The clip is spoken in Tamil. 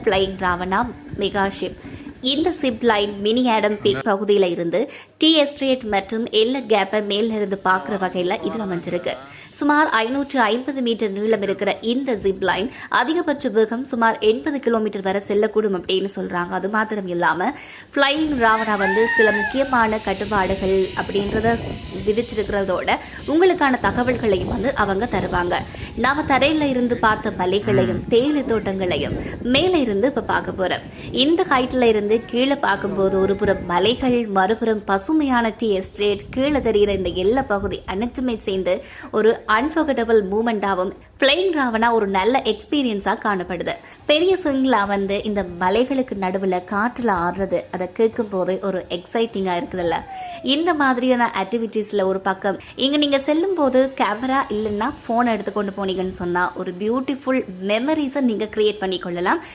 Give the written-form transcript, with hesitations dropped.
Flying Ravana mega zip. இந்த zip line mini Adam peak பகுதியில இருந்து டி எஸ்டேட் மற்றும் எல்ல கேப்பை மேல இருந்து பாக்குற வகையில இது அமைஞ்சிருக்கு. சுமார் 550 மீட்டர் நீளம் இருக்கிற இந்த ஜிப் லைன் அதிகபட்ச வேகம் சுமார் 80 கிலோமீட்டர் வரை செல்லக்கூடும் அப்படின்னு சொல்றாங்க. அது மாத்திரம் இல்லாம ஃபிளையிங் ராவணா சில முக்கியமான கட்டுப்பாடுகள் அப்படின்றத விதிச்சிருக்கிறதோட உங்களுக்கான தகவல்களையும் அவங்க தருவாங்க. நாம தரையில இருந்து பார்த்த மலைகளையும் தேயிலை தோட்டங்களையும் மேல இருந்து இப்ப பார்க்க போறோம். இந்த ஹைட்ல இருந்து கீழே பார்க்கும்போது ஒரு புறம் மலைகள், மறுபுறம் பசுமையான டி எஸ்டேட், கீழே தெரிகிற இந்த எல்லா பகுதி அனைத்துமே சேர்ந்து ஒரு அன்ஃபர்கட்டபிள் மூமெண்டாவும் ஃபிளையிங் ராவணா ஒரு நல்ல எக்ஸ்பீரியன்ஸா காணப்படுது. பெரிய ஸ்விங்லா இந்த மலைகளுக்கு நடுவுல காற்றுல ஆடுறது அதை கேட்கும் போது ஒரு எக்ஸைட்டிங்கா இருக்குதுல்ல. இந்த மாதிரியான ஆக்டிவிட்டீஸ்ல ஒரு பக்கம் இங்க நீங்க செல்லும் போது கேமரா இல்லைன்னா போன் எடுத்து கொண்டு போனீங்கன்னு சொன்னா ஒரு பியூட்டிஃபுல் மெமரிஸை நீங்க கிரியேட் பண்ணி கொள்ளலாம்.